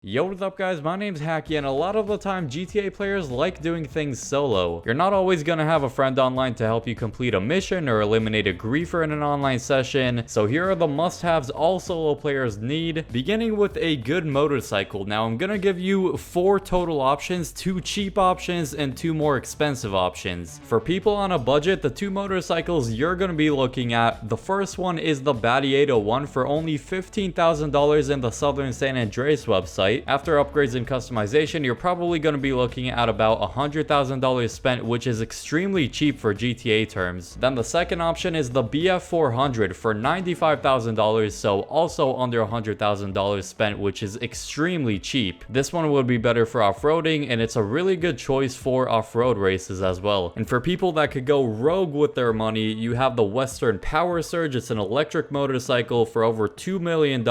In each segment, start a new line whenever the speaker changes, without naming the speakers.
Yo, what's up guys, my name's Hakiii, and a lot of the time GTA players like doing things solo. You're not always gonna have a friend online to help you complete a mission or eliminate a griefer in an online session, so here are the must-haves all solo players need, beginning with a good motorcycle. Now I'm gonna give you 4 total options, 2 cheap options and 2 more expensive options. For people on a budget, the 2 motorcycles you're gonna be looking at, the first one is the Batty 801 for only $15,000 in the Southern San Andreas website. After upgrades and customization, you're probably going to be looking at about $100,000 spent, which is extremely cheap for GTA terms. Then the second option is the BF400 for $95,000, so also under $100,000 spent, which is extremely cheap. This one would be better for off-roading, and it's a really good choice for off-road races as well. And for people that could go rogue with their money, you have the Western Power Surge. It's an electric motorcycle for over $2 million,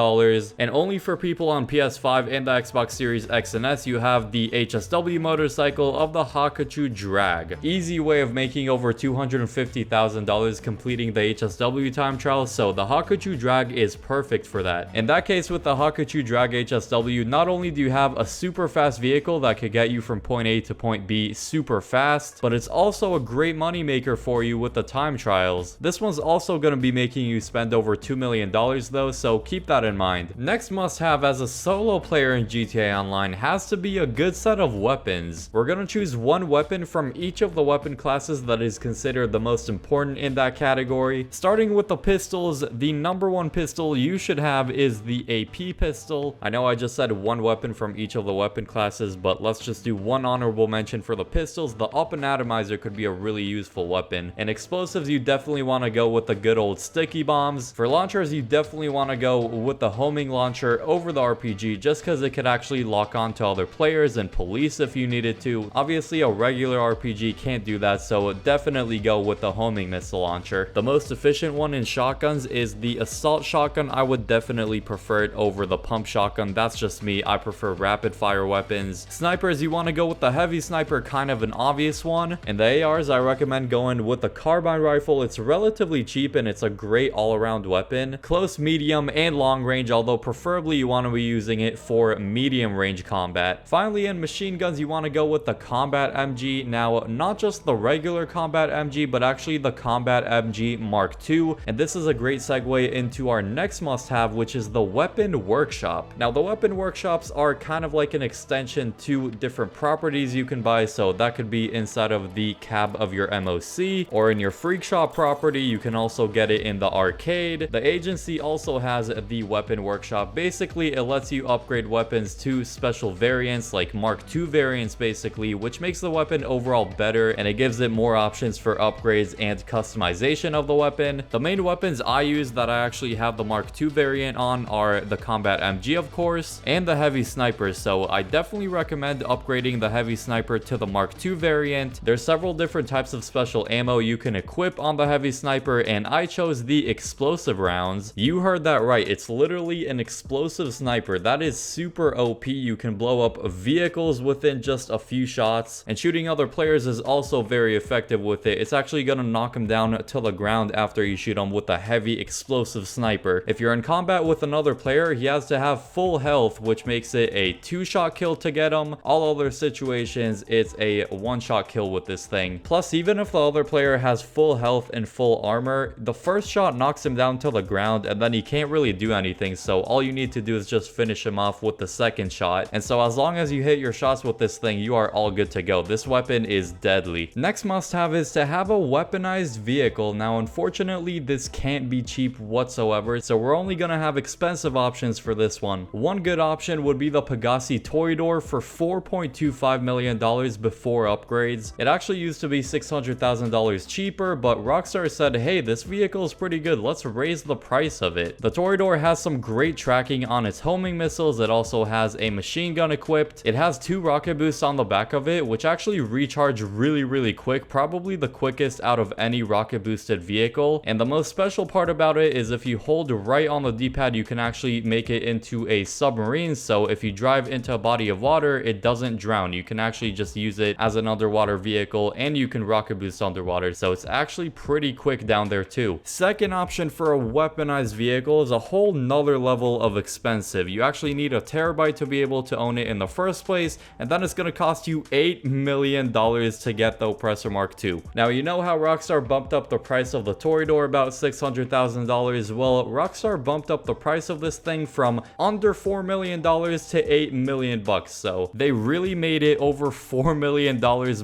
and only for people on PS5 and the Xbox Series X and S, you have the HSW motorcycle of the Hakiii Drag. Easy way of making over $250,000 completing the HSW time trial, so the Hakiii Drag is perfect for that. In that case, with the Hakiii Drag HSW, not only do you have a super fast vehicle that could get you from point A to point B super fast, but it's also a great money maker for you with the time trials. This one's also going to be making you spend over $2 million though, so keep that in mind. Next must have as a solo player in GTA Online has to be a good set of weapons. We're gonna choose one weapon from each of the weapon classes that is considered the most important in that category. Starting with the pistols, the number one pistol you should have is the AP pistol. I know I just said one weapon from each of the weapon classes, but let's just do one honorable mention for the pistols. The Up and Atomizer could be a really useful weapon. And explosives, you definitely want to go with the good old sticky bombs. For launchers, you definitely want to go with the homing launcher over the RPG, just because it could actually lock on to other players and police if you needed to. Obviously, a regular RPG can't do that, so definitely go with the homing missile launcher. The most efficient one in shotguns is the assault shotgun. I would definitely prefer it over the pump shotgun. That's just me. I prefer rapid fire weapons. Snipers, you want to go with the heavy sniper, kind of an obvious one. And the ARs, I recommend going with the carbine rifle. It's relatively cheap and it's a great all-around weapon. Close, medium, and long range, although preferably you want to be using it for medium range combat. Finally, in machine guns, you want to go with the Combat MG. Now, not just the regular Combat MG, but actually the Combat MG Mark II. And this is a great segue into our next must-have, which is the Weapon Workshop. Now, the Weapon Workshops are kind of like an extension to different properties you can buy. So that could be inside of the cab of your MOC or in your Freak Shop property. You can also get it in the arcade. The agency also has the Weapon Workshop. Basically, it lets you upgrade weapons to special variants like Mark II variants basically, which makes the weapon overall better and it gives it more options for upgrades and customization of the weapon. The main weapons I use that I actually have the Mark II variant on are the Combat MG, of course, and the Heavy Sniper, so I definitely recommend upgrading the Heavy Sniper to the Mark II variant. There's several different types of special ammo you can equip on the Heavy Sniper, and I chose the explosive rounds. You heard that right, it's literally an explosive sniper. That is super OP. You can blow up vehicles within just a few shots, and shooting other players is also very effective with it. It's actually gonna knock them down to the ground after you shoot them with a heavy explosive sniper. If you're in combat with another player, he has to have full health, which makes it a 2-shot kill to get him. All other situations, it's a 1-shot kill with this thing. Plus, even if the other player has full health and full armor, the first shot knocks him down to the ground and then he can't really do anything, so all you need to do is just finish him off with the second shot. And so as long as you hit your shots with this thing, you are all good to go. This weapon is deadly. Next must have is to have a weaponized vehicle. Now, unfortunately, this can't be cheap whatsoever, so we're only gonna have expensive options for this one. One good option would be the Pegassi Toreador for $4.25 million before upgrades. It actually used to be $600,000 cheaper, but Rockstar said, hey, this vehicle is pretty good, let's raise the price of it. The Toreador has some great tracking on its homing missiles. It also has a machine gun equipped. It has 2 rocket boosts on the back of it, which actually recharge really quick, probably the quickest out of any rocket boosted vehicle. And the most special part about it is if you hold right on the D-pad, you can actually make it into a submarine. So if you drive into a body of water, it doesn't drown. You can actually just use it as an underwater vehicle, and you can rocket boost underwater. So it's actually pretty quick down there too. Second option for a weaponized vehicle is a whole nother level of expensive. You actually need a terabyte to be able to own it in the first place, and then it's going to cost you $8 million to get the Oppressor Mark II. Now, you know how Rockstar bumped up the price of the Toreador about $600,000? Well, Rockstar bumped up the price of this thing from under $4 million to $8 million bucks, so they really made it over $4 million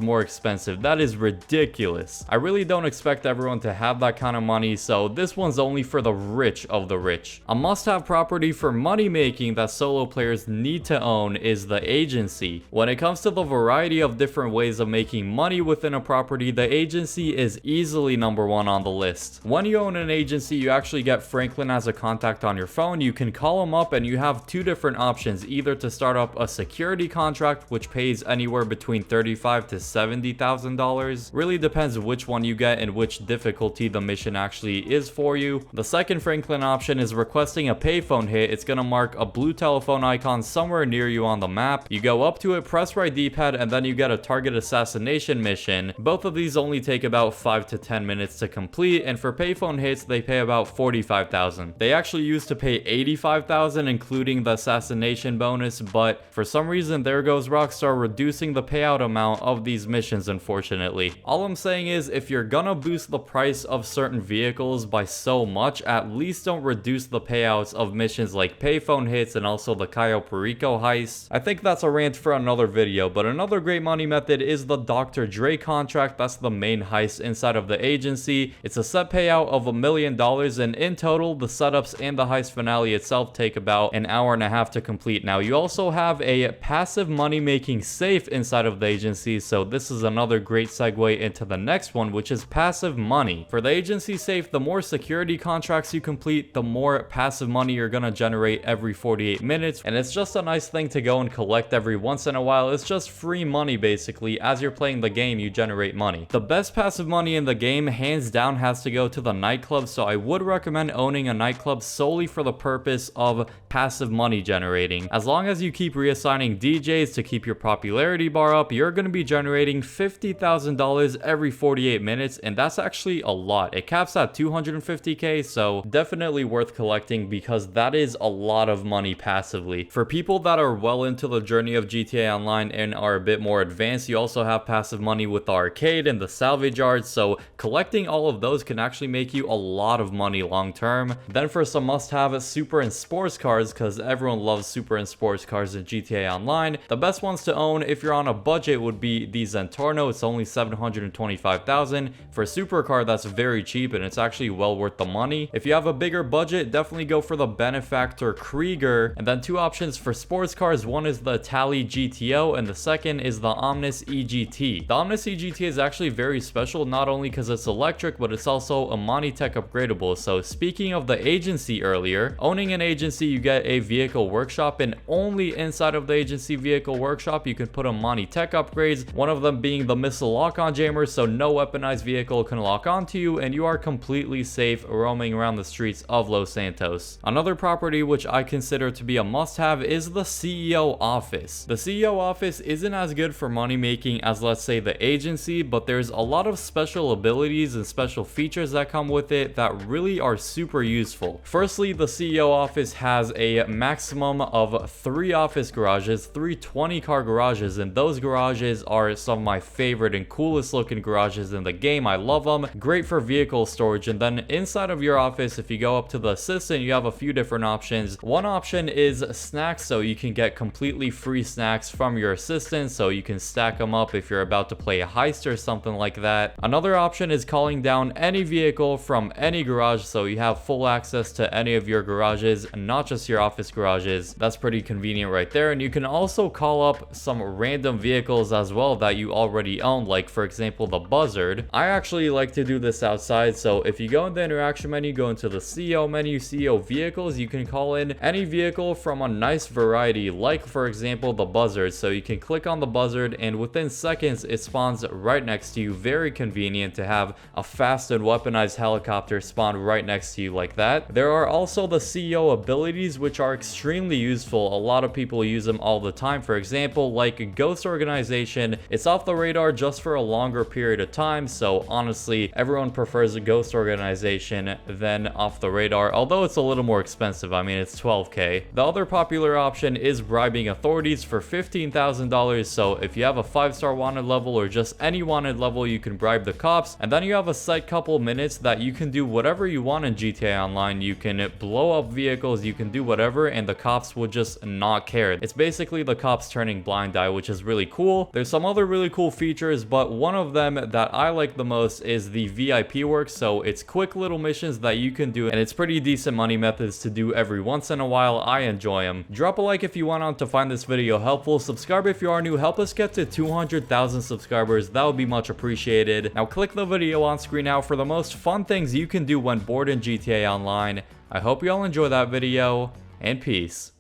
more expensive. That is ridiculous. I really don't expect everyone to have that kind of money, so this one's only for the rich of the rich. A must-have property for money making that solo players need to own is the agency. When it comes to the variety of different ways of making money within a property, the agency is easily number one on the list. When you own an agency, you actually get Franklin as a contact on your phone. You can call him up and you have two different options, either to start up a security contract, which pays anywhere between $35,000 to $70,000. Really depends which one you get and which difficulty the mission actually is for you. The second Franklin option is requesting a payphone hit. It's gonna mark a blue telephone icon somewhere near you on the map. You go up to it, press right D-pad, and then you get a target assassination mission. Both of these only take about 5 to 10 minutes to complete, and for payphone hits, they pay about $45,000. They actually used to pay $85,000, including the assassination bonus, but for some reason, there goes Rockstar reducing the payout amount of these missions, unfortunately. All I'm saying is, if you're gonna boost the price of certain vehicles by so much, at least don't reduce the payouts of missions like payphone hits and also the Cayo Perico heist. I think that's a rant for another video, but another great money method is the Dr. Dre contract. That's the main heist inside of the agency. It's a set payout of $1 million, and in total, the setups and the heist finale itself take about an hour and a half to complete. Now, you also have a passive money-making safe inside of the agency, so this is another great segue into the next one, which is passive money. For the agency safe, the more security contracts you complete, the more passive money you're gonna generate every 48 minutes, and it's just a nice thing to go and collect every once in a while. It's just free money, basically. As you're playing the game, you generate money. The best passive money in the game, hands down, has to go to the nightclub, so I would recommend owning a nightclub solely for the purpose of passive money generating. As long as you keep reassigning DJs to keep your popularity bar up, you're going to be generating $50,000 every 48 minutes, and that's actually a lot. It caps at $250K, so definitely worth collecting because that is a lot of money passively. For people that are well into the journey of GTA Online and are a bit more advanced, you also have passive money with the arcade and the salvage yards, so collecting all of those can actually make you a lot of money long term. Then for some must-have super and sports cars, because everyone loves super and sports cars in GTA Online, the best ones to own if you're on a budget would be the Zentorno. It's only $725,000. For a supercar, that's very cheap and it's actually well worth the money. If you have a bigger budget, definitely go for the Benefactor Krieger. And then two options for sports cars. One is the Tally GTO and the second is the Omnis EGT. The Omnis EGT is actually very special, not only because it's electric, but it's also a Monitech upgradable. So speaking of the agency earlier, owning an agency, you get a vehicle workshop, and only inside of the agency vehicle workshop you can put on Monitech upgrades, one of them being the missile lock-on jammer, so no weaponized vehicle can lock onto you and you are completely safe roaming around the streets of Los Santos. Another property which I consider to be a must-have is the CEO office. The CEO office isn't as good for money making as, let's say, the agency, but there's a lot of special abilities and special features that come with it that really are super useful. Firstly, the CEO office has a maximum of 3 office garages, 3 20-car garages, and those garages are some of my favorite and coolest looking garages in the game. I love them. Great for vehicle storage. And then inside of your office, if you go up to the assistant, you have a few different options. One option is snacks, so you can get completely free snacks from your assistant, so you can stack them up if you're about to play a heist or something like that. Another option is calling down any vehicle from any garage, so you have full access to any of your garages, not just your office garages. That's pretty convenient right there. And you can also call up some random vehicles as well that you already own, like for example the Buzzard. I actually like to do this outside, so if you go in the interaction menu, go into the CEO menu, CEO vehicles, you can call in any vehicle from a nice variety, like for example the Buzzard. So you can click on the Buzzard and within seconds it spawns right next to you. Very convenient to have a fast and weaponized helicopter spawn right next to you like that. There are also the CEO abilities, which are extremely useful. A lot of people use them all the time. For example, like Ghost Organization, it's off the radar just for a longer period of time, so honestly everyone prefers a Ghost Organization than off the radar, although it's a little more expensive. I mean, it's $12K. The other popular popular option is bribing authorities for $15,000. So if you have a 5-star wanted level or just any wanted level, you can bribe the cops, and then you have a set couple minutes that you can do whatever you want in GTA Online. You can blow up vehicles, you can do whatever, and the cops will just not care. It's basically the cops turning blind eye, which is really cool. There's some other really cool features, but one of them that I like the most is the VIP work. So it's quick little missions that you can do, and it's pretty decent money methods to do every once in a while. I enjoy them. Drop a like if you went on to find this video helpful. Subscribe if you are new. Help us get to 200,000 subscribers. That would be much appreciated. Now click the video on screen now for the most fun things you can do when bored in GTA Online. I hope you all enjoy that video, and peace.